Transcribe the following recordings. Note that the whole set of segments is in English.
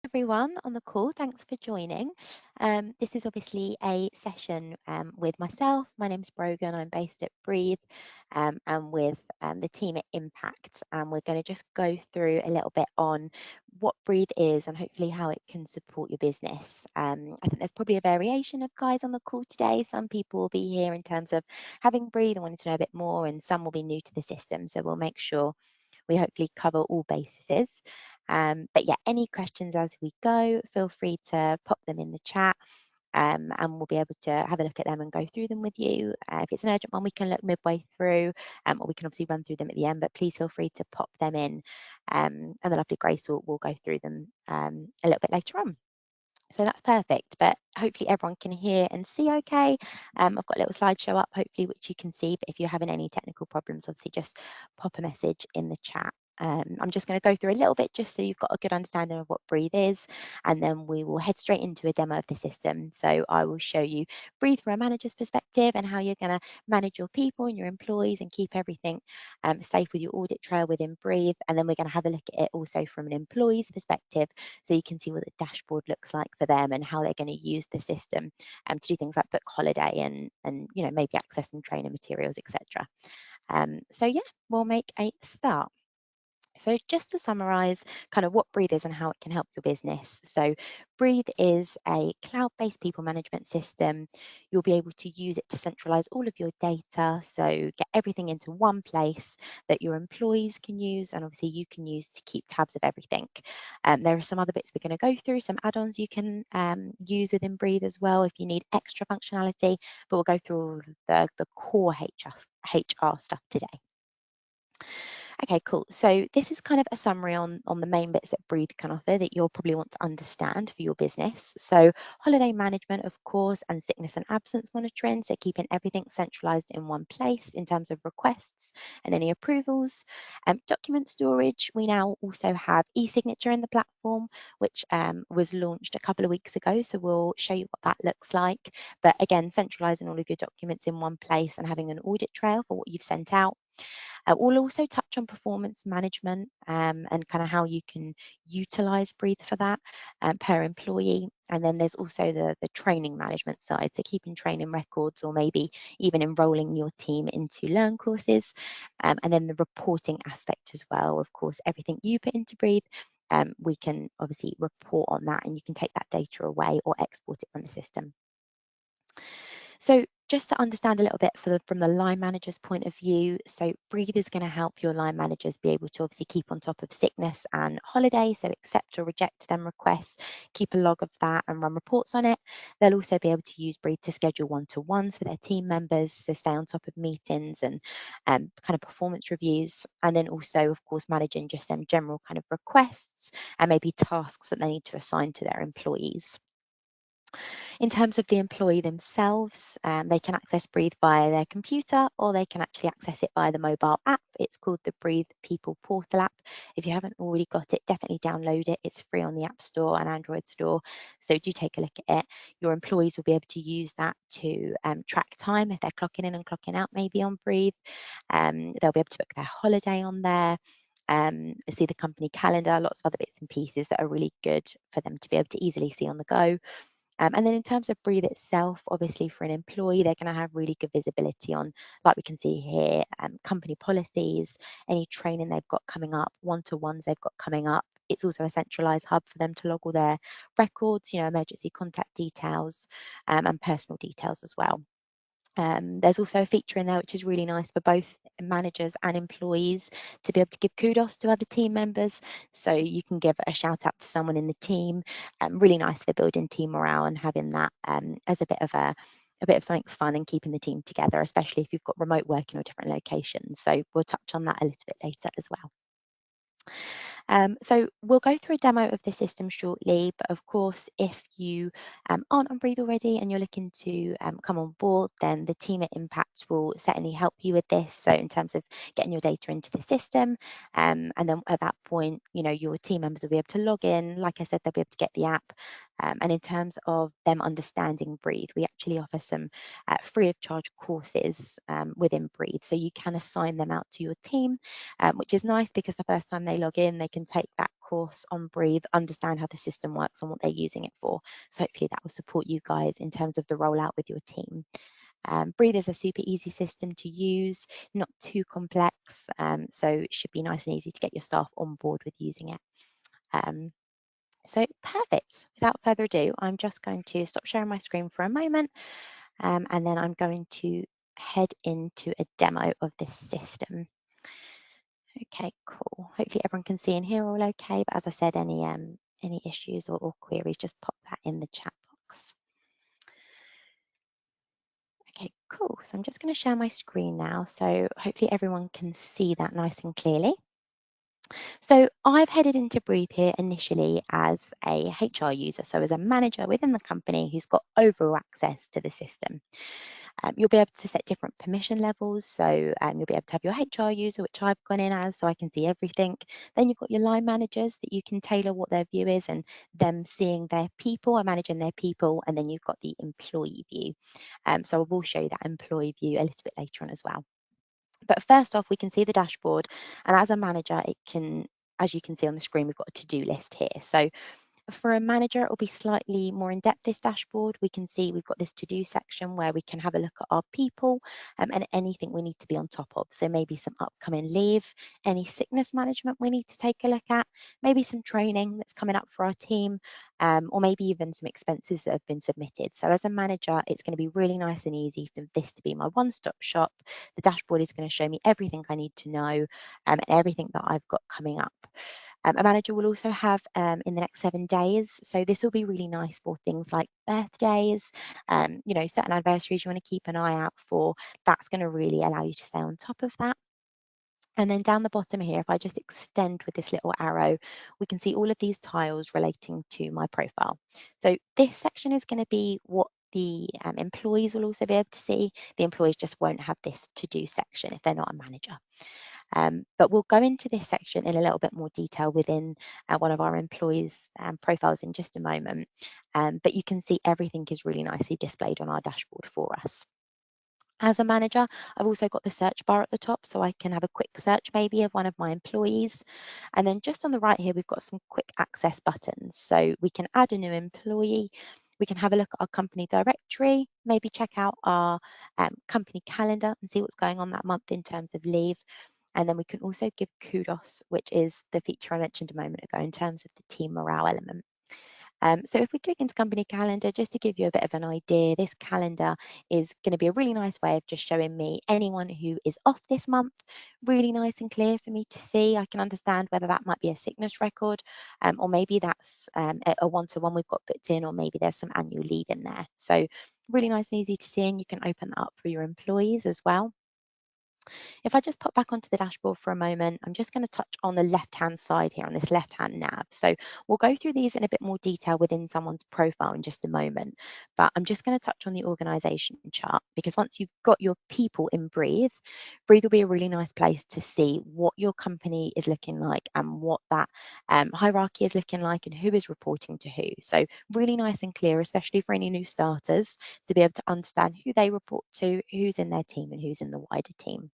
Everyone on the call. Thanks for joining. This is obviously a session with myself. My name's Brogan. I'm based at Breathe and with the team at Impact. And we're going to just go through a little bit on what Breathe is and hopefully how it can support your business. I think there's probably a variation of guys on the call today. Some people will be here in terms of having Breathe and wanting to know a bit more, and some will be new to the system. So we'll make sure we hopefully cover all bases. But yeah, any questions as we go, feel free to pop them in the chat. And we'll be able to have a look at them and go through them with you. If it's an urgent one, we can look midway through, or we can obviously run through them at the end, but please feel free to pop them in, and the lovely Grace will go through them a little bit later on. So that's perfect, but hopefully everyone can hear and see okay. I've got a little slideshow up, hopefully, which you can see, but if you're having any technical problems, obviously just pop a message in the chat. I'm just going to go through a little bit just so you've got a good understanding of what Breathe is, and then we will head straight into a demo of the system. So I will show you Breathe from a manager's perspective and how you're going to manage your people and your employees and keep everything safe with your audit trail within Breathe. And then we're going to have a look at it also from an employee's perspective, so you can see what the dashboard looks like for them and how they're going to use the system to do things like book holiday and maybe access some training materials, etc. So yeah, we'll make a start. So just to summarize kind of what Breathe is and how it can help your business. So Breathe is a cloud-based people management system. You'll be able to use it to centralize all of your data. So get everything into one place that your employees can use, and obviously you can use to keep tabs of everything. There are some other bits we're going to go through, some add-ons you can use within Breathe as well if you need extra functionality, but we'll go through all of the core HR stuff today. Okay, cool. So this is kind of a summary on the main bits that Breathe can offer that you'll probably want to understand for your business. So holiday management, of course, and sickness and absence monitoring. So keeping everything centralized in one place in terms of requests and any approvals. Document storage. We now also have e-signature in the platform, which was launched a couple of weeks ago. So we'll show you what that looks like. But again, centralizing all of your documents in one place and having an audit trail for what you've sent out. We'll also touch on performance management and kind of how you can utilize Breathe for that per employee. And then there's also the training management side, so keeping training records or maybe even enrolling your team into Learn courses. And then the reporting aspect as well. Of course, everything you put into Breathe, we can obviously report on that, and you can take that data away or export it from the system. So just to understand a little bit from the line manager's point of view, so Breathe is going to help your line managers be able to obviously keep on top of sickness and holiday, so accept or reject them requests, keep a log of that and run reports on it. They'll also be able to use Breathe to schedule one-to-ones for their team members, so stay on top of meetings and kind of performance reviews, and then also, of course, managing just them general kind of requests and maybe tasks that they need to assign to their employees. In terms of the employee themselves, they can access Breathe via their computer, or they can actually access it via the mobile app. It's called the Breathe People Portal app. If you haven't already got it, definitely download it. It's free on the App Store and Android Store, so do take a look at it. Your employees will be able to use that to track time if they're clocking in and clocking out maybe on Breathe. They'll be able to book their holiday on there. See the company calendar, lots of other bits and pieces that are really good for them to be able to easily see on the go. And then in terms of Breathe itself, obviously for an employee, they're going to have really good visibility on, like we can see here, company policies, any training they've got coming up, one-to-ones they've got coming up. It's also a centralized hub for them to log all their records, emergency contact details and personal details as well. There's also a feature in there which is really nice for both managers and employees to be able to give kudos to other team members. So you can give a shout out to someone in the team. Really nice for building team morale and having that as a bit of something fun and keeping the team together, especially if you've got remote working or different locations. So we'll touch on that a little bit later as well. So we'll go through a demo of the system shortly, but of course, if you aren't on Breathe already and you're looking to come on board, then the team at Impact will certainly help you with this. So in terms of getting your data into the system, and then at that point, your team members will be able to log in. Like I said, they'll be able to get the app. And in terms of them understanding Breathe, we actually offer some free of charge courses within Breathe. So you can assign them out to your team, which is nice because the first time they log in, they can take that course on Breathe, understand how the system works and what they're using it for. So hopefully that will support you guys in terms of the rollout with your team. Breathe is a super easy system to use, not too complex, so it should be nice and easy to get your staff on board with using it. So perfect. Without further ado, I'm just going to stop sharing my screen for a moment, and then I'm going to head into a demo of this system. Okay, cool. Hopefully everyone can see and hear all okay, but as I said, any issues or queries, just pop that in the chat box. Okay, cool. So I'm just going to share my screen now, so hopefully everyone can see that nice and clearly. So I've headed into Breathe here initially as a HR user, so as a manager within the company who's got overall access to the system. You'll be able to set different permission levels, so you'll be able to have your HR user, which I've gone in as, so I can see everything. Then you've got your line managers that you can tailor what their view is and them seeing their people or managing their people, and then you've got the employee view. So I will show you that employee view a little bit later on as well. But first off, we can see the dashboard, and as a manager, it can, as you can see on the screen, we've got a to-do list here. So for a manager, it will be slightly more in depth, this dashboard. We can see we've got this to-do section where we can have a look at our people and anything we need to be on top of. So maybe some upcoming leave, any sickness management we need to take a look at, maybe some training that's coming up for our team, or maybe even some expenses that have been submitted. So as a manager, it's going to be really nice and easy for this to be my one-stop shop. The dashboard is going to show me everything I need to know and everything that I've got coming up. A manager will also have in the next 7 days. So this will be really nice for things like birthdays, certain anniversaries you want to keep an eye out for. That's going to really allow you to stay on top of that. And then down the bottom here, if I just extend with this little arrow, we can see all of these tiles relating to my profile. So this section is going to be what the employees will also be able to see. The employees just won't have this to-do section if they're not a manager. But we'll go into this section in a little bit more detail within one of our employees' profiles in just a moment. But you can see everything is really nicely displayed on our dashboard for us. As a manager, I've also got the search bar at the top, so I can have a quick search maybe of one of my employees. And then just on the right here, we've got some quick access buttons. So we can add a new employee, we can have a look at our company directory, maybe check out our company calendar and see what's going on that month in terms of leave. And then we can also give kudos, which is the feature I mentioned a moment ago in terms of the team morale element. So if we click into company calendar, just to give you a bit of an idea, this calendar is going to be a really nice way of just showing me anyone who is off this month, really nice and clear for me to see. I can understand whether that might be a sickness record, or maybe that's a one-to-one we've got booked in, or maybe there's some annual leave in there. So really nice and easy to see, and you can open that up for your employees as well. If I just pop back onto the dashboard for a moment, I'm just going to touch on the left-hand side here on this left-hand nav. So we'll go through these in a bit more detail within someone's profile in just a moment, but I'm just going to touch on the organization chart because once you've got your people in Breathe, Breathe will be a really nice place to see what your company is looking like and what that hierarchy is looking like and who is reporting to who. So really nice and clear, especially for any new starters, to be able to understand who they report to, who's in their team and who's in the wider team.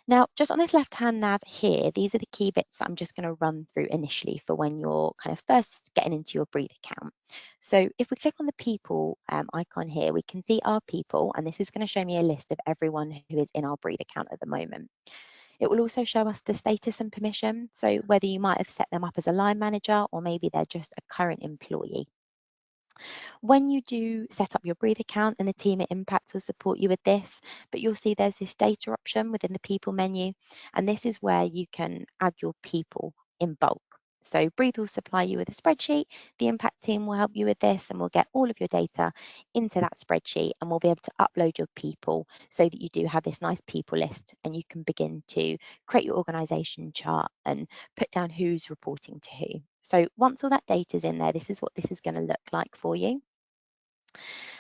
Now, just on this left-hand nav here, these are the key bits that I'm just going to run through initially for when you're kind of first getting into your Breathe account. So if we click on the people icon here, we can see our people, and this is going to show me a list of everyone who is in our Breathe account at the moment. It will also show us the status and permission, so whether you might have set them up as a line manager or maybe they're just a current employee. When you do set up your Breathe account, and the team at Impact will support you with this, but you'll see there's this data option within the people menu, and this is where you can add your people in bulk. So Breathe will supply you with a spreadsheet. The Impact team will help you with this, and we'll get all of your data into that spreadsheet, and we'll be able to upload your people so that you do have this nice people list, and you can begin to create your organization chart and put down who's reporting to who. So once all that data is in there, this is what this is going to look like for you.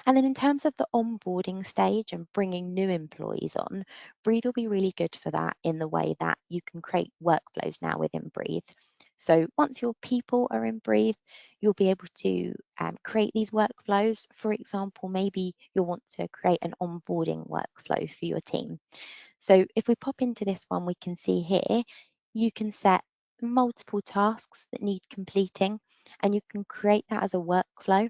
And then in terms of the onboarding stage and bringing new employees on, Breathe will be really good for that in the way that you can create workflows now within Breathe. So once your people are in Breathe, you'll be able to create these workflows. For example, maybe you'll want to create an onboarding workflow for your team. So if we pop into this one, we can see here, you can set multiple tasks that need completing, and you can create that as a workflow.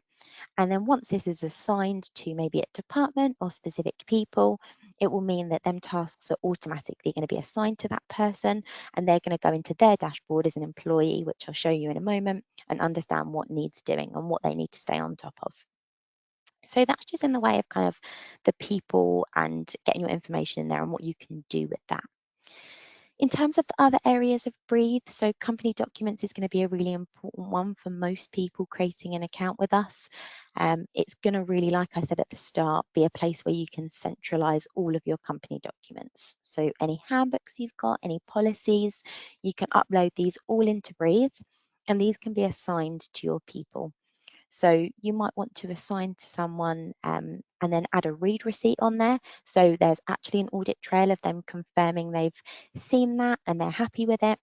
And then once this is assigned to maybe a department or specific people, it will mean that them tasks are automatically going to be assigned to that person, and they're going to go into their dashboard as an employee, which I'll show you in a moment, and understand what needs doing and what they need to stay on top of. So that's just in the way of kind of the people and getting your information in there and what you can do with that. In terms of the other areas of Breathe, so company documents is going to be a really important one for most people creating an account with us. It's going to really, like I said at the start, be a place where you can centralize all of your company documents. So any handbooks you've got, any policies, you can upload these all into Breathe, and these can be assigned to your people. So you might want to assign to someone and then add a read receipt on there. So there's actually an audit trail of them confirming they've seen that and they're happy with it.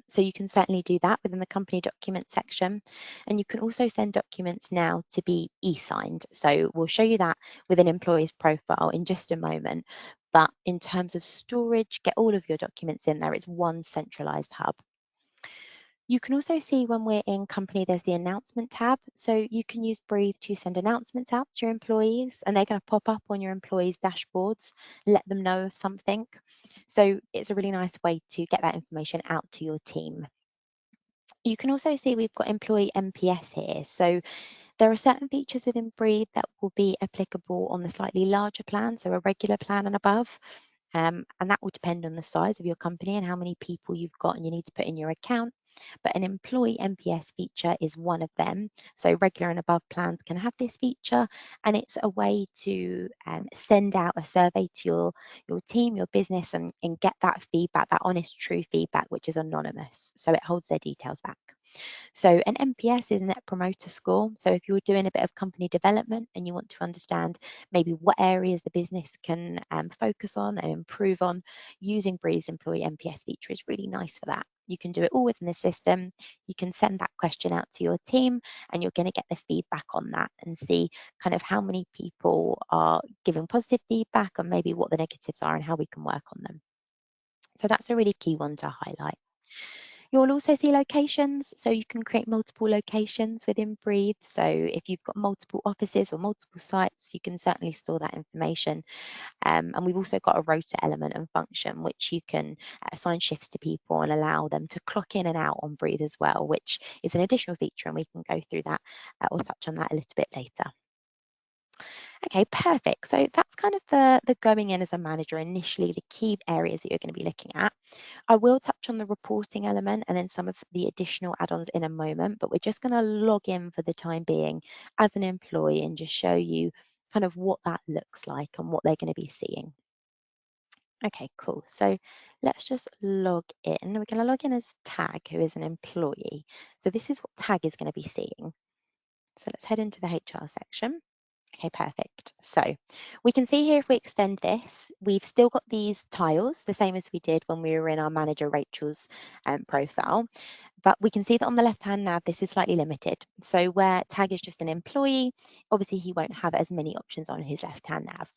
So you can certainly do that within the company document section. And you can also send documents now to be e-signed. So we'll show you that with an employee's profile in just a moment. But in terms of storage, get all of your documents in there. It's one centralized hub. You can also see when we're in company, there's the announcement tab. So you can use Breathe to send announcements out to your employees, and they're going to pop up on your employees' dashboards, let them know of something. So it's a really nice way to get that information out to your team. You can also see we've got employee MPS here. So there are certain features within Breathe that will be applicable on the slightly larger plan, so a regular plan and above. And that will depend on the size of your company and how many people you've got and you need to put in your account. But an employee MPS feature is one of them. So regular and above plans can have this feature, and it's a way to send out a survey to your team, your business, and get that feedback, that honest, true feedback, which is anonymous. So it holds their details back. So an NPS is Net Promoter Score. So if you're doing a bit of company development and you want to understand maybe what areas the business can focus on and improve on, using Breeze's employee NPS feature is really nice for that. You can do it all within the system. You can send that question out to your team, and you're going to get the feedback on that and see kind of how many people are giving positive feedback and maybe what the negatives are and how we can work on them. So that's a really key one to highlight. You'll also see locations, so you can create multiple locations within Breathe. So if you've got multiple offices or multiple sites, you can certainly store that information. And we've also got a rota element and function, which you can assign shifts to people and allow them to clock in and out on Breathe as well, which is an additional feature, and we can go through that or touch on that a little bit later. Okay, perfect. So that's kind of the going in as a manager, initially the key areas that you're going to be looking at. I will touch on the reporting element and then some of the additional add-ons in a moment, but we're just going to log in for the time being as an employee and just show you kind of what that looks like and what they're going to be seeing. Okay, cool. So let's just log in. We're going to log in as Tag, who is an employee. So this is what Tag is going to be seeing. So let's head into the HR section. Okay, perfect. So we can see here if we extend this, we've still got these tiles, the same as we did when we were in our manager Rachel's profile. But we can see that on the left-hand nav, this is slightly limited. So where Tag is just an employee, obviously he won't have as many options on his left-hand nav.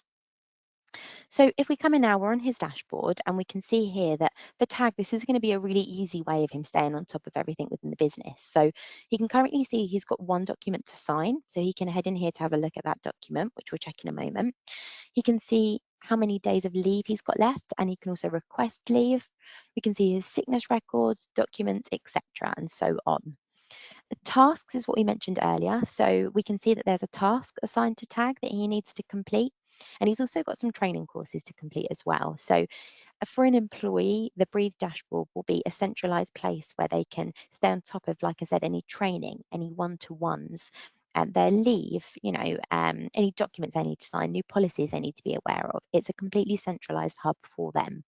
So if we come in now, we're on his dashboard, and we can see here that for Tag, this is going to be a really easy way of him staying on top of everything within the business. So he can currently see he's got one document to sign. So he can head in here to have a look at that document, which we'll check in a moment. He can see how many days of leave he's got left, and he can also request leave. We can see his sickness records, documents, etc., and so on. The tasks is what we mentioned earlier. So we can see that there's a task assigned to Tag that he needs to complete. And he's also got some training courses to complete as well. So for an employee, the Breathe dashboard will be a centralized place where they can stay on top of, like I said, any training, any one-to-ones, and their leave, any documents they need to sign, new policies they need to be aware of. It's a completely centralized hub for them.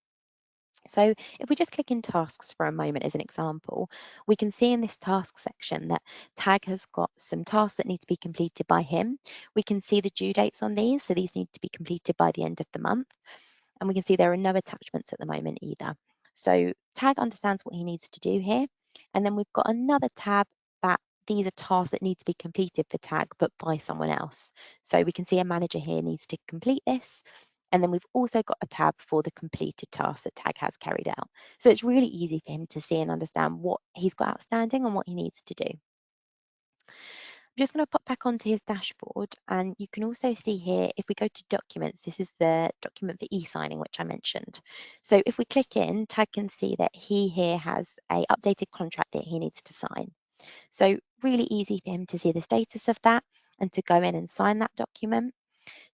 So if we just click in tasks for a moment as an example, we can see in this task section that Tag has got some tasks that need to be completed by him. We can see the due dates on these, so these need to be completed by the end of the month. And we can see there are no attachments at the moment either. So Tag understands what he needs to do here. And then we've got another tab that these are tasks that need to be completed for Tag, but by someone else. So we can see a manager here needs to complete this. And then we've also got a tab for the completed tasks that Tag has carried out. So it's really easy for him to see and understand what he's got outstanding and what he needs to do. I'm just going to pop back onto his dashboard, and you can also see here, if we go to documents, this is the document for e-signing, which I mentioned. So if we click in, Tag can see that he here has a updated contract that he needs to sign. So really easy for him to see the status of that and to go in and sign that document.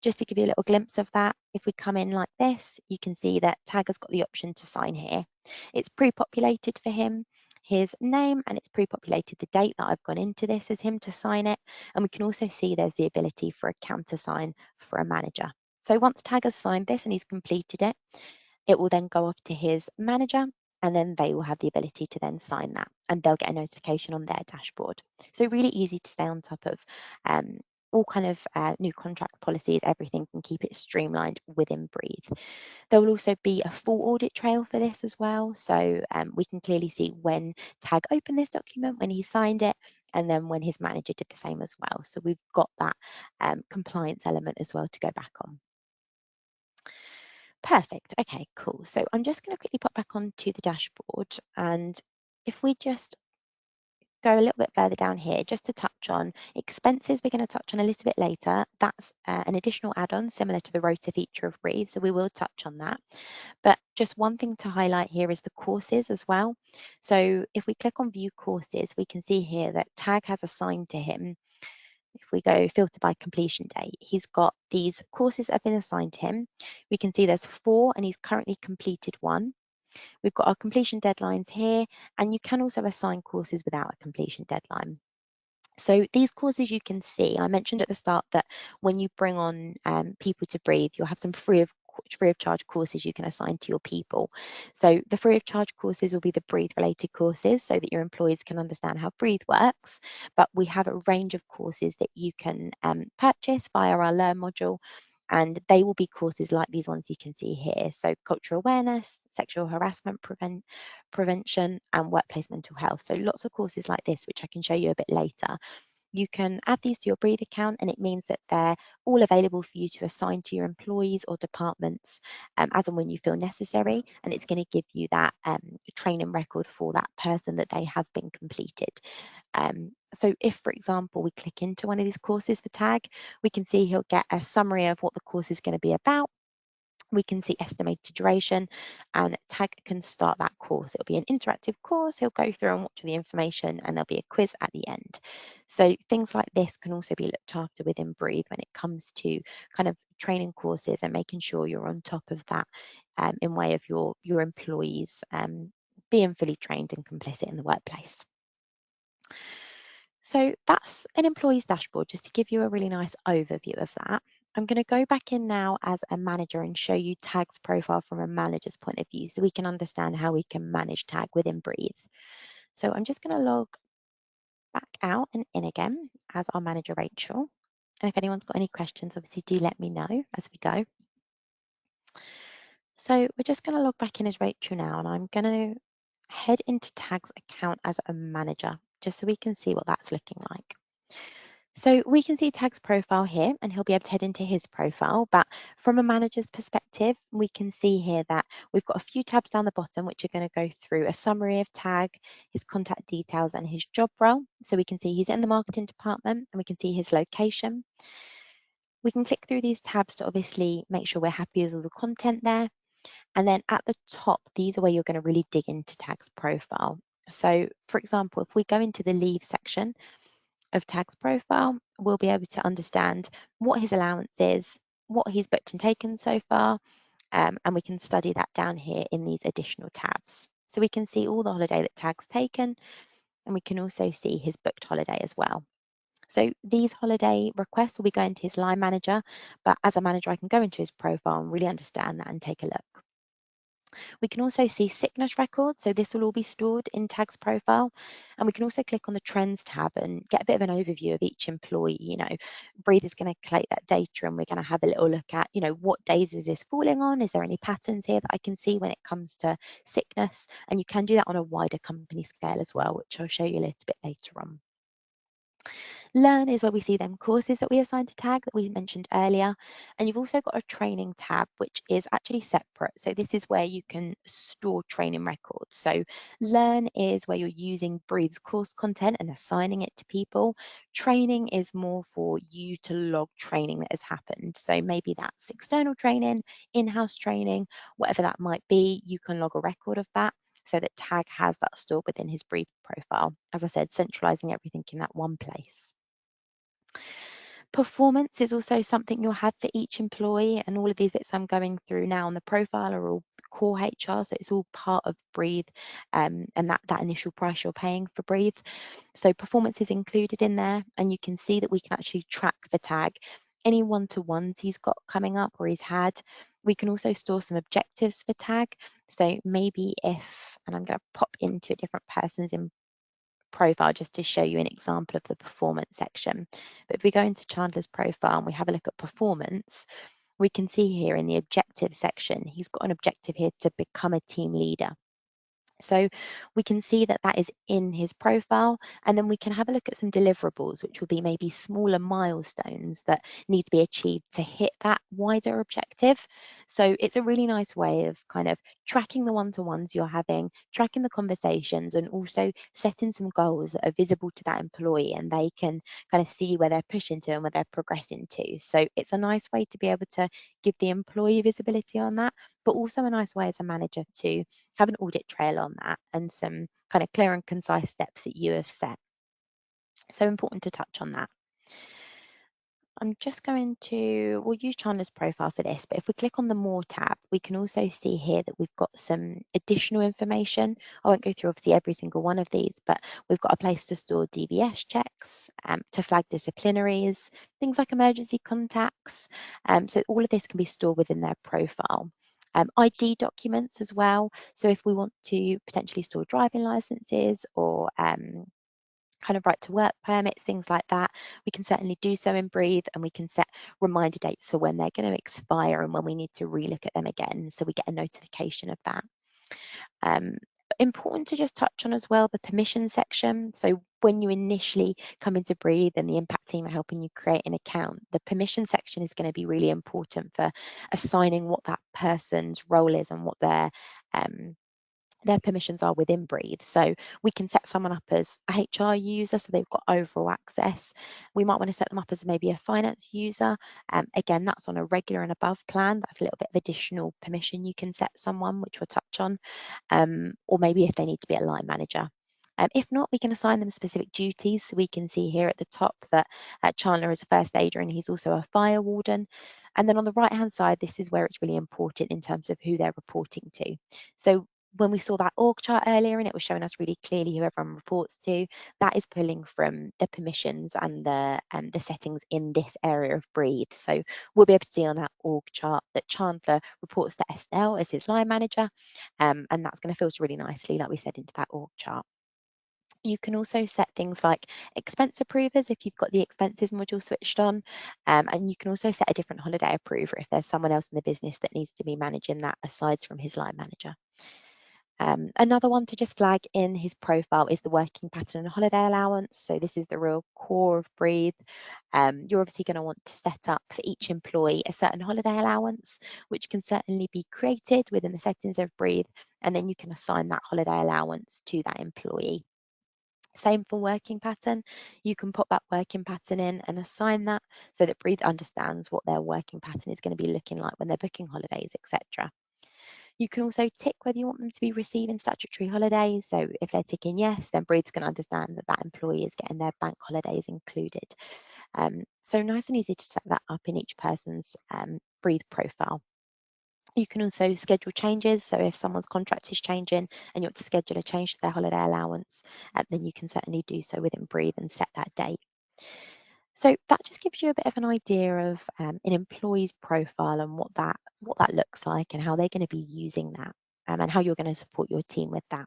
Just to give you a little glimpse of that, if we come in like this, you can see that Tag has got the option to sign here. It's pre-populated for him, his name, and it's pre-populated the date that I've gone into this as him to sign it. And we can also see there's the ability for a countersign for a manager. So once Tag has signed this and he's completed it, it will then go off to his manager, and then they will have the ability to then sign that, and they'll get a notification on their dashboard. So really easy to stay on top of all kind of new contracts, policies, everything, and keep it streamlined within Breathe. There will also be a full audit trail for this as well. So we can clearly see when Tag opened this document, when he signed it, and then when his manager did the same as well. So we've got that compliance element as well to go back on. Perfect. Okay, cool. So I'm just going to quickly pop back onto the dashboard, and if we just go a little bit further down here, just to touch on expenses, we're going to touch on a little bit later. That's an additional add-on similar to the Rota feature of Breathe, so we will touch on that. But just one thing to highlight here is the courses as well. So if we click on View Courses, we can see here that Tag has assigned to him, if we go filter by completion date, he's got these courses that have been assigned to him. We can see there's 4 and he's currently completed 1. We've got our completion deadlines here, and you can also assign courses without a completion deadline. So these courses you can see, I mentioned at the start that when you bring on people to Breathe, you'll have some free of charge courses you can assign to your people. So the free of charge courses will be the Breathe related courses so that your employees can understand how Breathe works. But we have a range of courses that you can purchase via our Learn module. And they will be courses like these ones you can see here. So cultural awareness, sexual harassment prevention, and workplace mental health. So lots of courses like this, which I can show you a bit later. You can add these to your Breathe account, and it means that they're all available for you to assign to your employees or departments as and when you feel necessary. And it's going to give you that training record for that person that they have been completed. So if, for example, we click into one of these courses for Tag, we can see he'll get a summary of what the course is going to be about. We can see estimated duration, and Tag can start that course. It'll be an interactive course. He'll go through and watch the information, and there'll be a quiz at the end. So things like this can also be looked after within Breathe when it comes to kind of training courses and making sure you're on top of that in way of your employees being fully trained and complicit in the workplace. So that's an employee's dashboard, just to give you a really nice overview of that. I'm going to go back in now as a manager and show you Tag's profile from a manager's point of view so we can understand how we can manage Tag within Breathe. So I'm just going to log back out and in again as our manager, Rachel. And if anyone's got any questions, obviously do let me know as we go. So we're just going to log back in as Rachel now, and I'm going to head into Tag's account as a manager, just so we can see what that's looking like. So we can see Tag's profile here, and he'll be able to head into his profile. But from a manager's perspective, we can see here that we've got a few tabs down the bottom, which are going to go through a summary of Tag, his contact details, and his job role. So we can see he's in the marketing department, and we can see his location. We can click through these tabs to obviously make sure we're happy with all the content there. And then at the top, these are where you're going to really dig into Tag's profile. So for example, if we go into the leave section of Tag's profile, we'll be able to understand what his allowance is, what he's booked and taken so far, and we can study that down here in these additional tabs. So we can see all the holiday that Tag's taken, and we can also see his booked holiday as well. So these holiday requests will be going to his line manager, but as a manager, I can go into his profile and really understand that and take a look. We can also see sickness records, so this will all be stored in Tag's profile. And we can also click on the Trends tab and get a bit of an overview of each employee. Breathe is going to collect that data, and we're going to have a little look at, what days is this falling on? Is there any patterns here that I can see when it comes to sickness? And you can do that on a wider company scale as well, which I'll show you a little bit later on. Learn is where we see them courses that we assign to Tag that we mentioned earlier. And you've also got a training tab, which is actually separate. So this is where you can store training records. So Learn is where you're using Breathe's course content and assigning it to people. Training is more for you to log training that has happened. So maybe that's external training, in-house training, whatever that might be, you can log a record of that so that Tag has that stored within his Breathe profile. As I said, centralizing everything in that one place. Performance is also something you'll have for each employee, and all of these bits I'm going through now on the profile are all core HR, so it's all part of Breathe, and that initial price you're paying for Breathe. So performance is included in there, and you can see that we can actually track for Tag any one-to-ones he's got coming up or he's had. We can also store some objectives for Tag. So maybe if, and I'm going to pop into a different person's in profile just to show you an example of the performance section. But if we go into Chandler's profile and we have a look at performance, we can see here in the objective section, he's got an objective here to become a team leader. So we can see that that is in his profile, and then we can have a look at some deliverables, which will be maybe smaller milestones that need to be achieved to hit that wider objective. So it's a really nice way of kind of tracking the one-to-ones you're having, tracking the conversations, and also setting some goals that are visible to that employee and they can kind of see where they're pushing to and where they're progressing to. So it's a nice way to be able to give the employee visibility on that, but also a nice way as a manager to have an audit trail on that and some kind of clear and concise steps that you have set. So important to touch on that. I'm just going to, we'll use Chandler's profile for this, but if we click on the More tab, we can also see here that we've got some additional information. I won't go through obviously every single one of these, but we've got a place to store DBS checks, to flag disciplinaries, things like emergency contacts. So all of this can be stored within their profile. ID documents as well. So if we want to potentially store driving licenses or kind of right to work permits, things like that, we can certainly do so in Breathe, and we can set reminder dates for when they're going to expire and when we need to relook at them again, so we get a notification of that. Important to just touch on as well the permission section. So when you initially come into Breathe and the impact team are helping you create an account, the permission section is going to be really important for assigning what that person's role is and what their permissions are within Breathe. So we can set someone up as a HR user, so they've got overall access. We might want to set them up as maybe a finance user. Again, that's on a regular and above plan. That's a little bit of additional permission you can set someone, which we'll touch on. Or maybe if they need to be a line manager. If not, we can assign them specific duties. So we can see here at the top that Chandler is a first aider and he's also a fire warden. And then on the right-hand side, this is where it's really important in terms of who they're reporting to. So when we saw that org chart earlier and it was showing us really clearly who everyone reports to, that is pulling from the permissions and the settings in this area of Breathe. So we'll be able to see on that org chart that Chandler reports to Estelle as his line manager, and that's going to filter really nicely, like we said, into that org chart. You can also set things like expense approvers if you've got the expenses module switched on, and you can also set a different holiday approver if there's someone else in the business that needs to be managing that aside from his line manager. Another one to just flag in his profile is the working pattern and holiday allowance. So this is the real core of Breathe. You're obviously going to want to set up for each employee a certain holiday allowance, which can certainly be created within the settings of Breathe, and then you can assign that holiday allowance to that employee. Same for working pattern. You can pop that working pattern in and assign that so that Breathe understands what their working pattern is going to be looking like when they're booking holidays, etc. You can also tick whether you want them to be receiving statutory holidays. So if they're ticking yes, then Breathe's going to understand that that employee is getting their bank holidays included. So nice and easy to set that up in each person's Breathe profile. You can also schedule changes. So if someone's contract is changing and you want to schedule a change to their holiday allowance, then you can certainly do so within Breathe and set that date. So that just gives you a bit of an idea of an employee's profile and what that looks like and how they're going to be using that, and how you're going to support your team with that.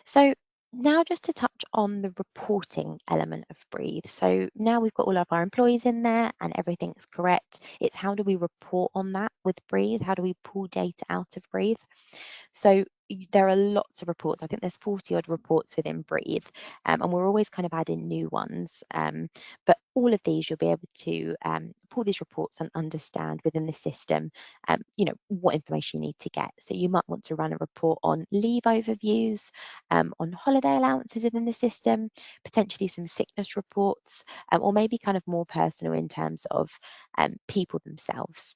So now just to touch on the reporting element of Breathe. So now we've got all of our employees in there and everything's correct. It's how do we report on that with Breathe? How do we pull data out of Breathe? So there are lots of reports. I think there's 40 odd reports within Breathe, and we're always kind of adding new ones. But all of these, you'll be able to pull these reports and understand within the system, what information you need to get. So you might want to run a report on leave overviews, on holiday allowances within the system, potentially some sickness reports, or maybe kind of more personal in terms of people themselves.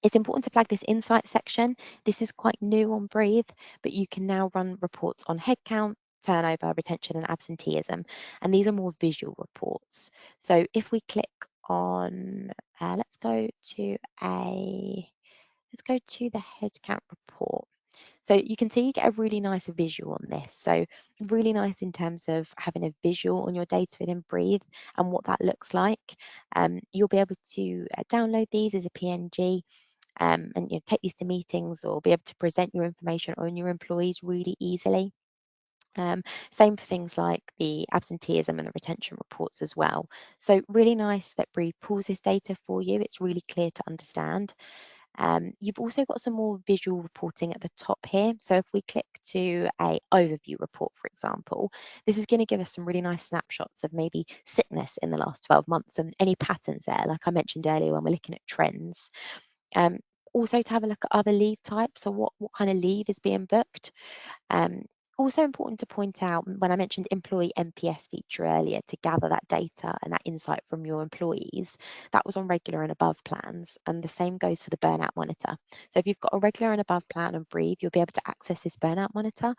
It's important to flag this insight section. This is quite new on Breathe, but you can now run reports on headcount, turnover, retention, and absenteeism. And these are more visual reports. So if we click on, let's go to the headcount report. So you can see you get a really nice visual on this. So really nice in terms of having a visual on your data within Breathe and what that looks like. You'll be able to download these as a PNG, and take these to meetings or be able to present your information on your employees really easily. Same for things like the absenteeism and the retention reports as well. So really nice that Breathe pulls this data for you. It's really clear to understand. You've also got some more visual reporting at the top here. So if we click to a overview report, for example, this is going to give us some really nice snapshots of maybe sickness in the last 12 months and any patterns there, like I mentioned earlier when we're looking at trends. Also to have a look at other leave types, or what kind of leave is being booked. Also important to point out, when I mentioned employee NPS feature earlier, to gather that data and that insight from your employees, that was on regular and above plans, and the same goes for the burnout monitor. So if you've got a regular and above plan and Breathe, you'll be able to access this burnout monitor.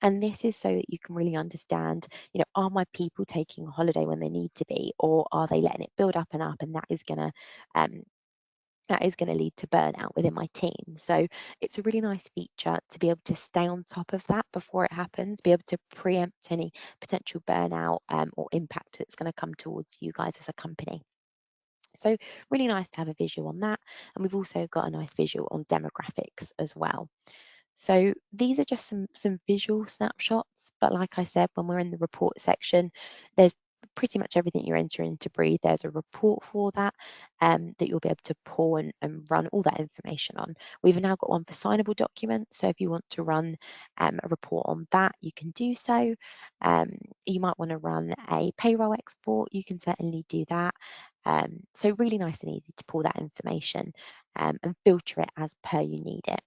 And this is so that you can really understand, are my people taking a holiday when they need to be, or are they letting it build up, and that is going to lead to burnout within my team. So it's a really nice feature to be able to stay on top of that before it happens, be able to preempt any potential burnout or impact that's going to come towards you guys as a company. So really nice to have a visual on that. And we've also got a nice visual on demographics as well. So these are just some visual snapshots, but like I said, when we're in the report section, there's pretty much everything you're entering into Breathe. There's a report for that that you'll be able to pull and run all that information on. We've now got one for signable documents, so if you want to run a report on that, you can do so. You might want to run a payroll export, you can certainly do that. So really nice and easy to pull that information and filter it as per you need it.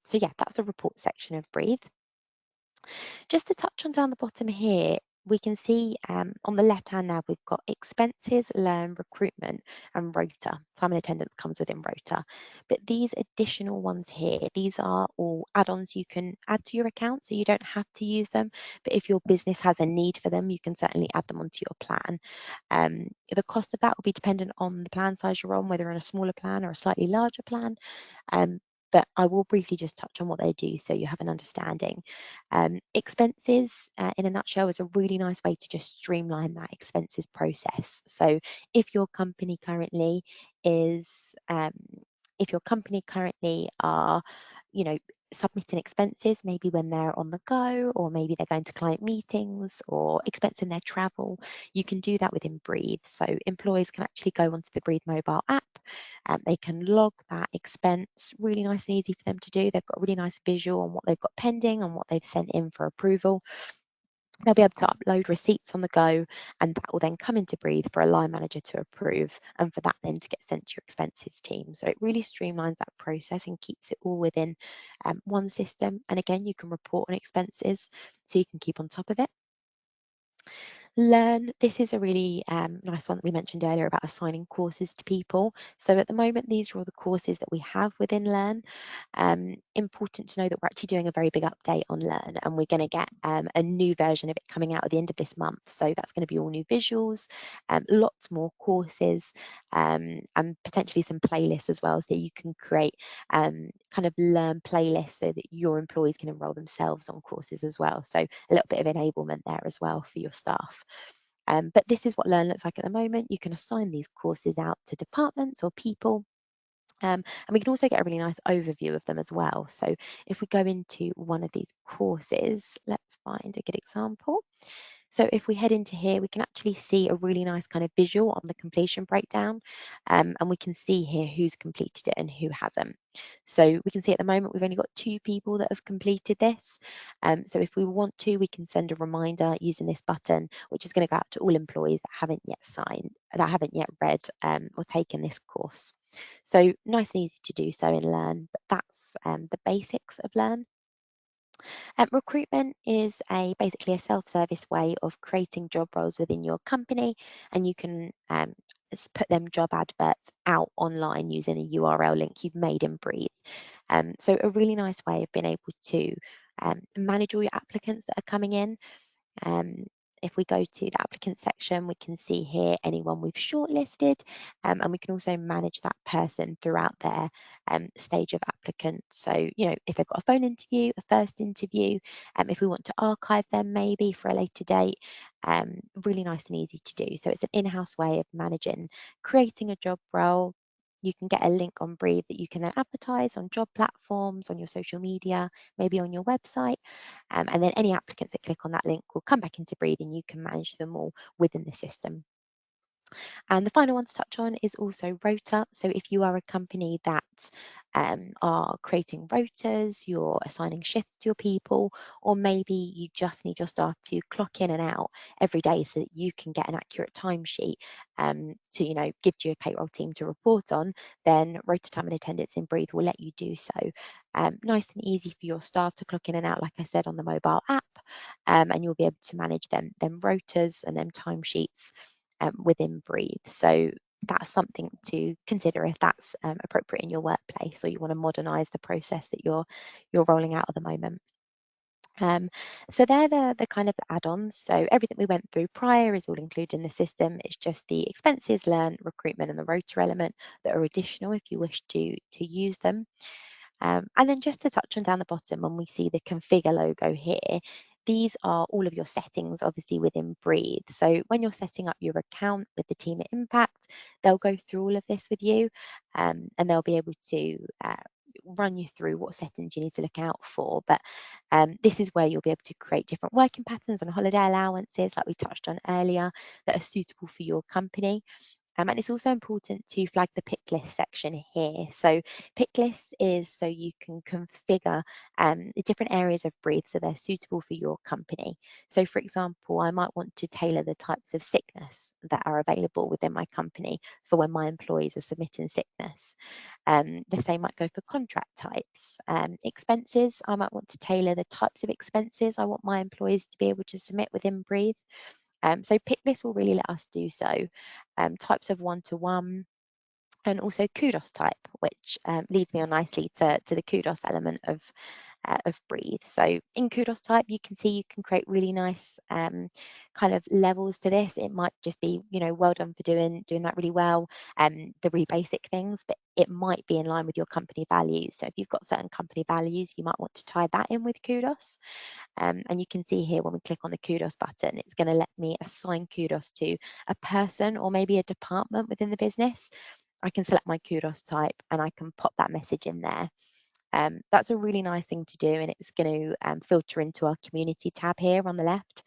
So yeah, that's the report section of Breathe. Just to touch on down the bottom here, we can see on the left hand now we've got expenses, learn, recruitment, and rota. Time and attendance comes within rota. But these additional ones here, these are all add-ons you can add to your account, so you don't have to use them. But if your business has a need for them, you can certainly add them onto your plan. The cost of that will be dependent on the plan size you're on, whether you're on a smaller plan or a slightly larger plan. But I will briefly just touch on what they do so you have an understanding. Expenses, in a nutshell, is a really nice way to just streamline that expenses process. So if your company currently is, if your company currently are, submitting expenses, maybe when they're on the go, or maybe they're going to client meetings or expensing their travel, you can do that within Breathe. So employees can actually go onto the Breathe mobile app. They can log that expense, really nice and easy for them to do. They've got a really nice visual on what they've got pending and what they've sent in for approval. They'll be able to upload receipts on the go, and that will then come into Breathe for a line manager to approve, and for that then to get sent to your expenses team. So it really streamlines that process and keeps it all within one system. And again, you can report on expenses so you can keep on top of it. Learn, this is a really nice one that we mentioned earlier about assigning courses to people. So at the moment, these are all the courses that we have within Learn. Important to know that we're actually doing a very big update on Learn, and we're going to get a new version of it coming out at the end of this month. So that's going to be all new visuals, lots more courses, and potentially some playlists as well, so you can create kind of Learn playlists so that your employees can enroll themselves on courses as well. So a little bit of enablement there as well for your staff. But this is what Learn looks like at the moment. You can assign these courses out to departments or people. And we can also get a really nice overview of them as well. So if we go into one of these courses, let's find a good example. So if we head into here, we can actually see a really nice kind of visual on the completion breakdown, and we can see here who's completed it and who hasn't. So we can see at the moment we've only got 2 people that have completed this. So if we want to, we can send a reminder using this button, which is going to go out to all employees that haven't yet read or taken this course. So nice and easy to do so in Learn, but that's the basics of Learn. Recruitment is basically a self-service way of creating job roles within your company, and you can put them job adverts out online using a URL link you've made in Breathe. So a really nice way of being able to manage all your applicants that are coming in. Um, if we go to the applicant section, we can see here anyone we've shortlisted, and we can also manage that person throughout their stage of applicant. So, if they've got a phone interview, a first interview, if we want to archive them maybe for a later date, really nice and easy to do. So it's an in-house way of managing, creating a job role. You can get a link on Breathe that you can then advertise on job platforms, on your social media, maybe on your website. And then any applicants that click on that link will come back into Breathe and you can manage them all within the system. And the final one to touch on is also rota. So if you are a company that are creating rotas, you're assigning shifts to your people, or maybe you just need your staff to clock in and out every day so that you can get an accurate timesheet to, give to your payroll team to report on, then Rota Time and Attendance in Breathe will let you do so. Nice and easy for your staff to clock in and out, like I said, on the mobile app, and you'll be able to manage them rotas and them timesheets within Breathe. So that's something to consider if that's appropriate in your workplace, or you want to modernise the process that you're rolling out at the moment. So they're the kind of add-ons. So everything we went through prior is all included in the system. It's just the expenses, Learn, recruitment, and the rota element that are additional if you wish to use them. And then just to touch on down the bottom, when we see the configure logo here, these are all of your settings, obviously within Breathe. So when you're setting up your account with the team at Impact, they'll go through all of this with you, and they'll be able to run you through what settings you need to look out for. But this is where you'll be able to create different working patterns and holiday allowances, like we touched on earlier, that are suitable for your company. And it's also important to flag the pick list section here. So pick lists is so you can configure the different areas of Breathe so they're suitable for your company. So for example, I might want to tailor the types of sickness that are available within my company for when my employees are submitting sickness. The same might go for contract types. Expenses, I might want to tailor the types of expenses I want my employees to be able to submit within Breathe. So Picklist will really let us do so. Types of one-to-one, and also kudos type, which leads me on nicely to the kudos element of Breathe. So in kudos type, you can see you can create really nice kind of levels to this. It might just be, well done for doing that really well, the really basic things, but it might be in line with your company values. So if you've got certain company values, you might want to tie that in with kudos. And you can see here when we click on the kudos button, it's going to let me assign kudos to a person or maybe a department within the business. I can select my kudos type and I can pop that message in there. That's a really nice thing to do, and it's going to filter into our community tab here on the left.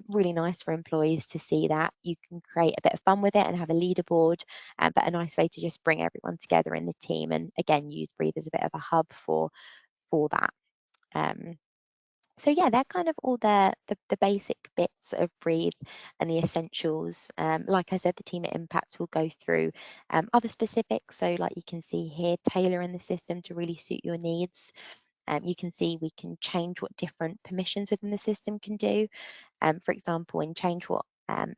Really nice for employees to see that. You can create a bit of fun with it and have a leaderboard, but a nice way to just bring everyone together in the team, and again use Breathe as a bit of a hub for that. So yeah, they're kind of all the basic bits of Breathe and the essentials. Like I said, the team at Impact will go through other specifics. So like you can see here, tailoring the system to really suit your needs. You can see we can change what different permissions within the system can do. For example, and change what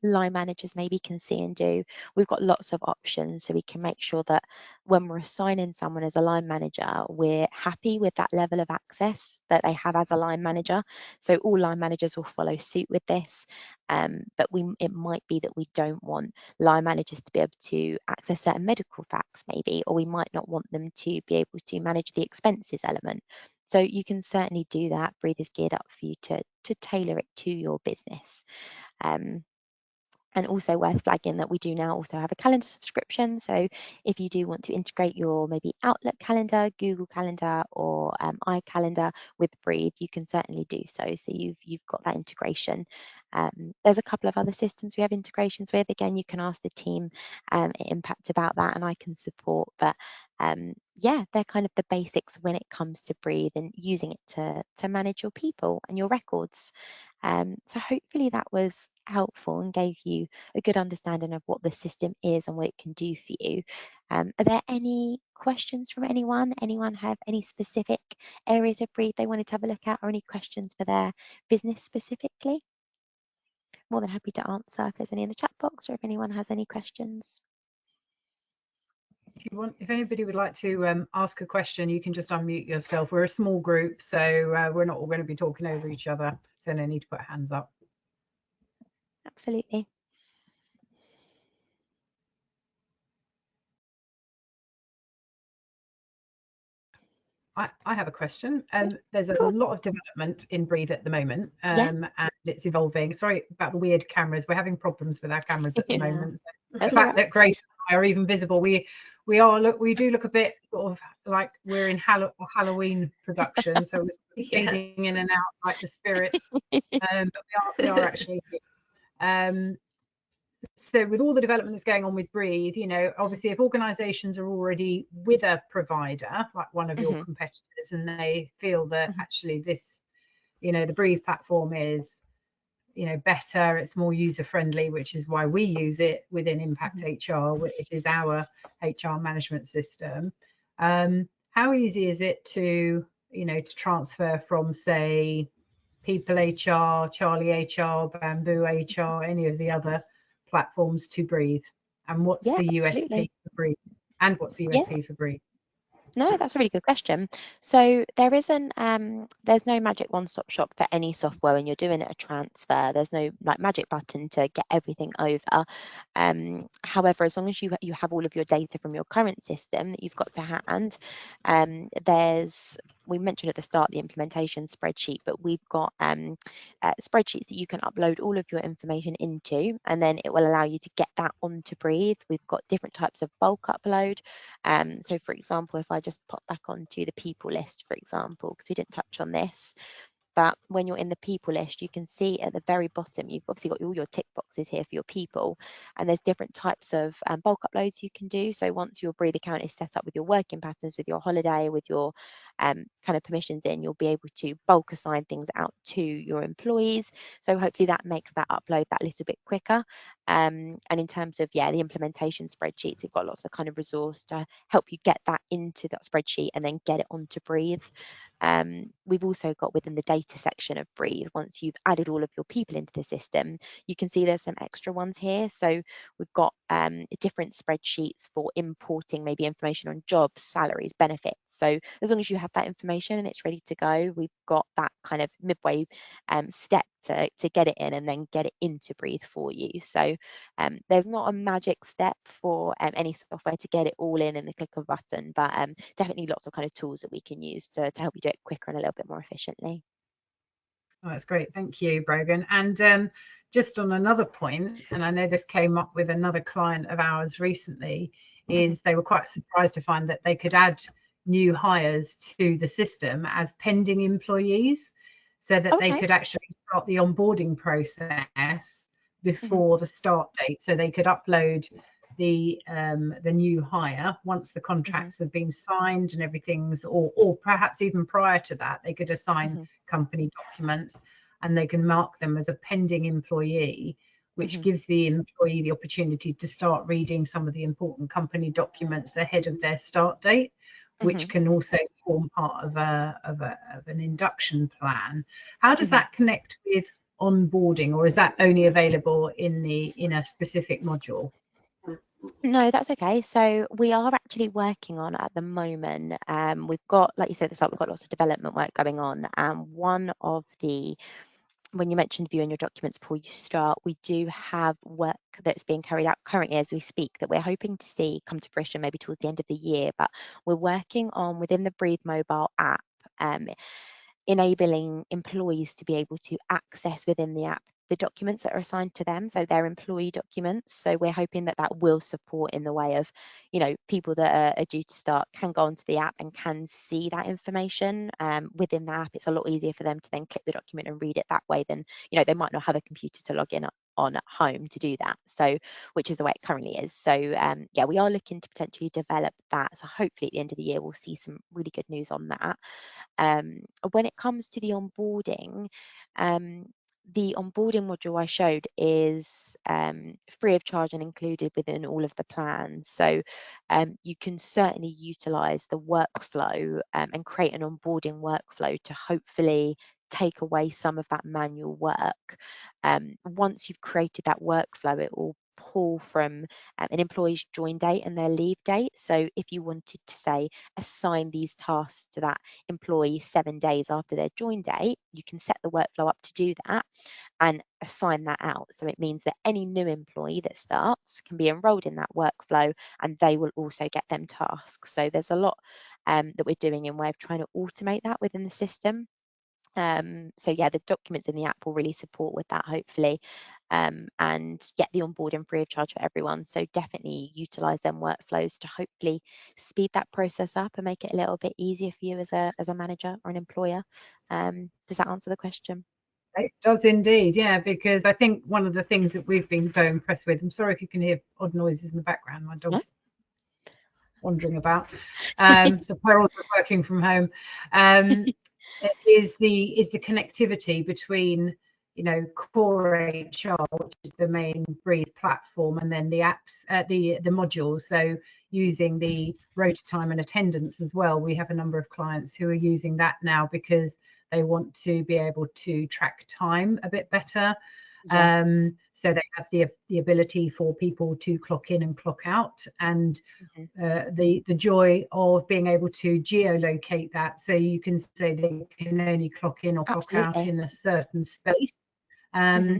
line managers maybe can see and do. We've got lots of options, so we can make sure that when we're assigning someone as a line manager, we're happy with that level of access that they have as a line manager. So all line managers will follow suit with this, but it might be that we don't want line managers to be able to access certain medical facts maybe, or we might not want them to be able to manage the expenses element. So you can certainly do that. Breathe is geared up for you to tailor it to your business. And also worth flagging that we do now also have a calendar subscription. So if you do want to integrate your maybe Outlook calendar, Google Calendar, or iCalendar with Breathe, you can certainly do so. So you've got that integration There's a couple of other systems we have integrations with. Again, you can ask the team at Impact about that, and I can support. But yeah, they're kind of the basics when it comes to Breathe and using it to manage your people and your records. So hopefully that was helpful and gave you a good understanding of what the system is and what it can do for you. Are there any questions from anyone? Anyone have any specific areas of Breathe they wanted to have a look at, or any questions for their business specifically? More than happy to answer if there's any in the chat box or if anyone has any questions. If anybody would like to ask a question, you can just unmute yourself. We're a small group, so we're not all going to be talking over each other, so no need to put hands up. Absolutely. I have a question. There's a lot of development in Breathe at the moment, and it's evolving. Sorry about the weird cameras. We're having problems with our cameras at the moment. So the fact that Grace and I are even visible, we do look a bit sort of like we're in Halloween production, so we're fading in and out like the spirit. But we are actually. So with all the development that's going on with Breathe, obviously if organizations are already with a provider, like one of your competitors, and they feel that actually this, the Breathe platform is, better, it's more user friendly, which is why we use it within Impact HR, which is our HR management system. How easy is it to transfer from, say, People HR, Charlie HR, Bamboo HR, any of the other platforms to Breathe? And what's the USP for Breathe? And what's the USP for Breathe? No, that's a really good question. So there's no magic one-stop shop for any software when you're doing a transfer. There's no like magic button to get everything over. However, as long as you have all of your data from your current system that you've got to hand, we mentioned at the start the implementation spreadsheet, but we've got spreadsheets that you can upload all of your information into, and then it will allow you to get that onto Breathe. We've got different types of bulk upload. So for example, if I just pop back onto the people list, for example, because we didn't touch on this, but when you're in the people list, you can see at the very bottom, you've obviously got all your tick boxes here for your people, and there's different types of bulk uploads you can do. So once your Breathe account is set up with your working patterns, with your holiday, with your kind of permissions in, you'll be able to bulk assign things out to your employees. So hopefully that makes that upload that little bit quicker. And in terms of, the implementation spreadsheets, we've got lots of kind of resource to help you get that into that spreadsheet and then get it onto Breathe. We've also got within the data section of Breathe, once you've added all of your people into the system, you can see there's some extra ones here. So we've got different spreadsheets for importing maybe information on jobs, salaries, benefits. So as long as you have that information and it's ready to go, we've got that kind of midway step to get it in and then get it into Breathe for you. So there's not a magic step for any software to get it all in the click of a button, but definitely lots of kind of tools that we can use to help you do it quicker and a little bit more efficiently. Oh, that's great. Thank you, Brogan. And just on another point, and I know this came up with another client of ours recently, is they were quite surprised to find that they could add new hires to the system as pending employees, so that they could actually start the onboarding process before the start date. So they could upload the new hire once the contracts have been signed and everything's, or perhaps even prior to that, they could assign company documents and they can mark them as a pending employee, which gives the employee the opportunity to start reading some of the important company documents ahead of their start date, which can also form part of an induction plan. How does that connect with onboarding, or is that only available in a specific module? No, that's okay. So we are actually working on at the moment. We've got, like you said at the start, we've got lots of development work going on. And when you mentioned viewing your documents before you start, we do have work that's being carried out currently as we speak that we're hoping to see come to fruition maybe towards the end of the year. But we're working on within the Breathe mobile app, enabling employees to be able to access within the app the documents that are assigned to them, so their employee documents. So we're hoping that that will support in the way of, people that are due to start can go onto the app and can see that information within the app. It's a lot easier for them to then click the document and read it that way than, they might not have a computer to log in on at home to do that. So, which is the way it currently is. So yeah, we are looking to potentially develop that. So hopefully at the end of the year, we'll see some really good news on that. When it comes to um, the onboarding module I showed is free of charge and included within all of the plans. So you can certainly utilize the workflow and create an onboarding workflow to hopefully take away some of that manual work. Once you've created that workflow, it will pull from an employee's join date and their leave date. So if you wanted to say assign these tasks to that employee 7 days after their join date, you can set the workflow up to do that and assign that out. So it means that any new employee that starts can be enrolled in that workflow and they will also get them tasks. So there's a lot that we're doing in way of trying to automate that within the system. So yeah, the documents in the app will really support with that, hopefully, and get the onboarding free of charge for everyone. So definitely utilize them workflows to hopefully speed that process up and make it a little bit easier for you as a manager or an employer. Does that answer the question? It does indeed, yeah, because I think one of the things that we've been so impressed with, I'm sorry if you can hear odd noises in the background, my No? dog's wandering about, the perils of working from home, is the connectivity between, core HR, which is the main Breathe platform, and then the apps, the modules. So using the rota time and attendance as well. We have a number of clients who are using that now because they want to be able to track time a bit better. Yeah. So they have the ability for people to clock in and clock out, and the joy of being able to geolocate that, so you can say they can only clock in or clock out Absolutely. in a certain space. Hmm.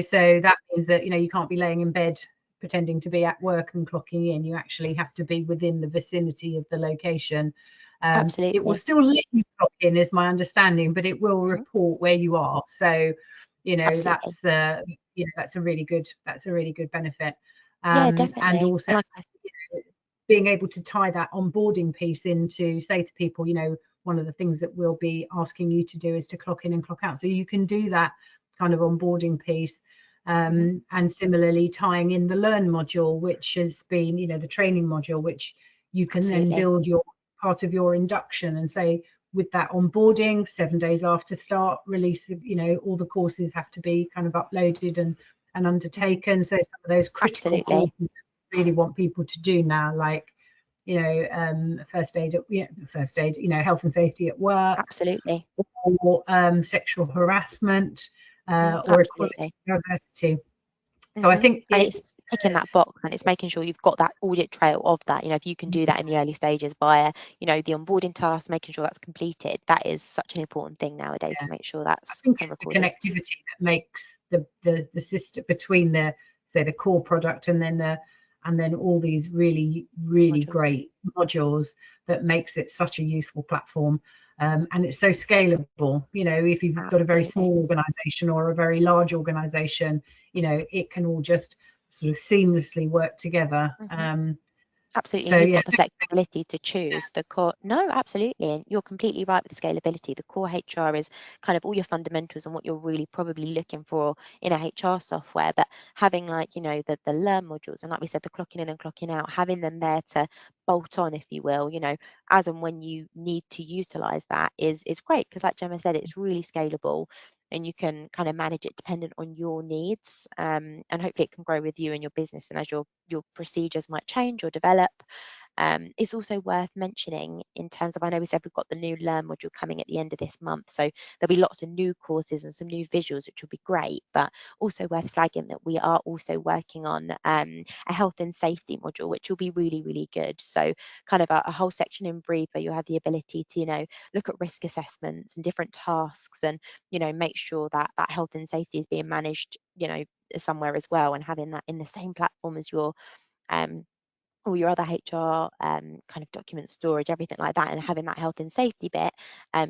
So that means that you can't be laying in bed pretending to be at work and clocking in. You actually have to be within the vicinity of the location. It will Absolutely. still let you clock in, is my understanding, but it will Hmm. report where you are. So Absolutely. that's a really good benefit. Yeah, And definitely. also And like I being able to tie that onboarding piece into, say to people, one of the things that we'll be asking you to do is to clock in and clock out. So you can do that kind of onboarding piece. Mhm. And similarly tying in the learn module, which has been, the training module, which you can then Absolutely. build your part of your induction and say, with that onboarding, 7 days after start release, all the courses have to be kind of uploaded and Mhm. undertaken. So some of those critical Absolutely. courses really want people to do now, like first aid, health and safety at work, Absolutely. or sexual harassment, or equality Absolutely. and diversity. So I Hmm. think And it's it's ticking that box and it's making sure you've got that audit trail of that. If you can do that in the early stages via, the onboarding task, making sure that's completed, that is such an important thing nowadays yeah, to make sure I that's think kind of it's the recorded. connectivity that makes the system between the core product and then all these really Modules. great modules that makes it such a useful platform. And it's so scalable. If you've got a very Absolutely. small organization or a very large organization, it can all just sort of seamlessly work together. Hmm. Absolutely, So and you've yeah, got the flexibility to choose the core. No, absolutely, and you're completely right with the scalability. The core HR is kind of all your fundamentals and what you're really probably looking for in a HR software. But having like the learn modules and like we said, the clocking in and clocking out, having them there to bolt on, if you will, as and when you need to utilize that is great because, like Gemma said, it's really scalable and you can kind of manage it dependent on your needs, and hopefully it can grow with you and your business and as your procedures might change or develop. It's also worth mentioning in terms of, I know we said we've got the new Learn module coming at the end of this month, so there'll be lots of new courses and some new visuals, which will be great, but also worth flagging that we are also working on a health and safety module, which will be really, really good. So kind of a whole section in Breathe where you'll have the ability to, look at risk assessments and different tasks and, make sure that that health and safety is being managed, somewhere as well and having that in the same platform as your um, all your other HR kind of document storage, everything like that, and having that health and safety bit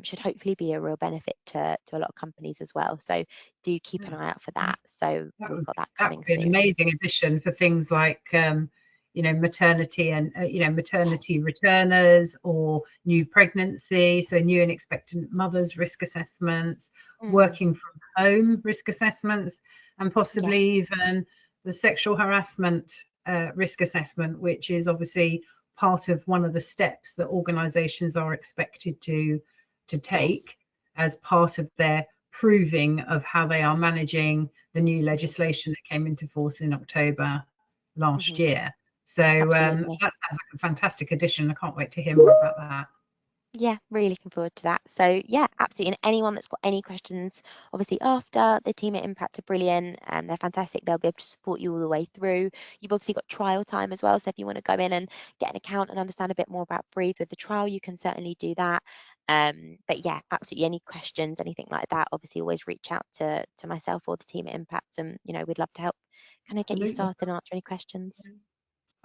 should hopefully be a real benefit to a lot of companies as well. So do keep an eye out for that. So we've got that That would coming be an soon. amazing addition for things like maternity and maternity returners or new pregnancy, so new and expectant mothers risk assessments, working from home risk assessments, and possibly even the sexual harassment risk assessment, which is obviously part of one of the steps that organizations are expected to take as part of their proving of how they are managing the new legislation that came into force in October last year. So that sounds like a fantastic addition. I can't wait to hear more about that. Yeah, really looking forward to that. So yeah, absolutely. And anyone that's got any questions, obviously after, the team at Impact are brilliant and they're fantastic. They'll be able to support you all the way through. You've obviously got trial time as well. So if you want to go in and get an account and understand a bit more about Breathe with the trial, you can certainly do that. But yeah, absolutely, any questions, anything like that, obviously always reach out to myself or the team at Impact, and we'd love to help kind of get you started and answer any questions.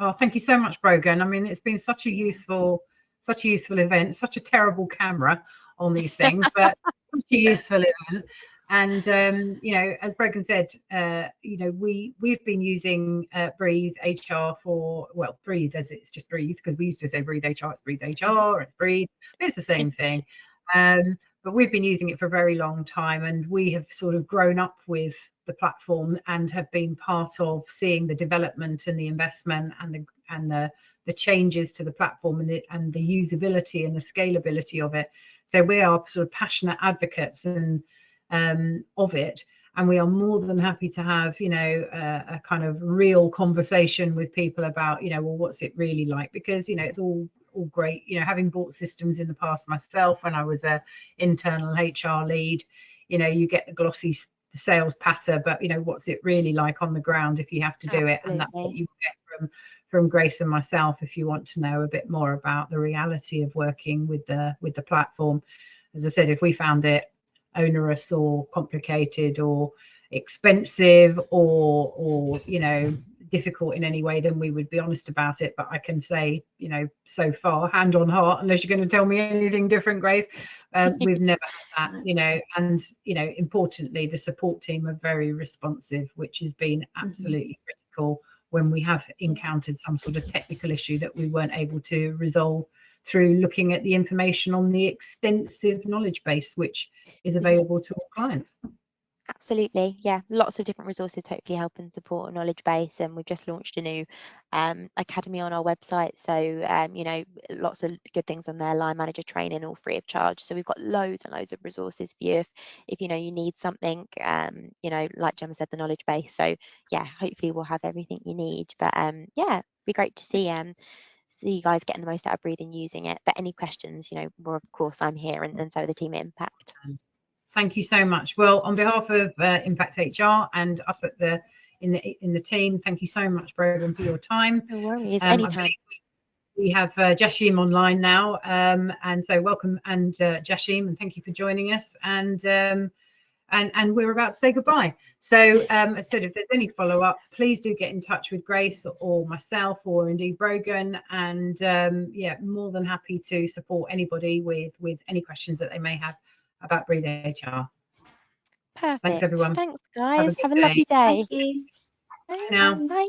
Oh, thank you so much, Brogan. I mean, it's been such a useful event, such a terrible camera on these things, but such a useful event. And as Brogan said, we've been using Breathe HR for, well, Breathe as it's just Breathe, because we used to say Breathe HR, it's Breathe HR, it's Breathe, it's the same thing. But we've been using it for a very long time, and we have sort of grown up with the platform and have been part of seeing the development and the investment and the changes to the platform and the usability and the scalability of it. So we are sort of passionate advocates and of it, and we are more than happy to have a kind of real conversation with people about well, what's it really like, because it's all great, having bought systems in the past myself when I was a internal HR lead, you get the glossy sales patter, but what's it really like on the ground if you have to do it. And that's what you get from Grace and myself if you want to know a bit more about the reality of working with the platform. As I said, if we found it onerous or complicated or expensive or difficult in any way, then we would be honest about it. But I can say, so far, hand on heart, unless you're going to tell me anything different, Grace, we've never had that, and importantly, the support team are very responsive, which has been absolutely critical when we have encountered some sort of technical issue that we weren't able to resolve through looking at the information on the extensive knowledge base which is available to all clients. Absolutely, yeah, lots of different resources to hopefully help and support a knowledge base, and we've just launched a new academy on our website, so lots of good things on there, line manager training, all free of charge. So we've got loads and loads of resources for you if you need something, like Gemma said, the knowledge base. So yeah, hopefully we'll have everything you need. But yeah, it'd be great to see you guys getting the most out of Breathe and using it. But any questions, well, of course I'm here, and so the team at Impact. Thank you so much. Well, on behalf of Impact HR and us at in the team, thank you so much, Brogan, for your time. No worries, anytime. We have Jashim online now, and so welcome, and Jashim, and thank you for joining us. And we're about to say goodbye. So as I said, if there's any follow-up, please do get in touch with Grace or myself or indeed Brogan, and yeah, more than happy to support anybody with any questions that they may have about Breathe HR. Perfect. Thanks, everyone. Thanks, guys. Have a lovely day. Thank you. Thanks. Bye now. Bye.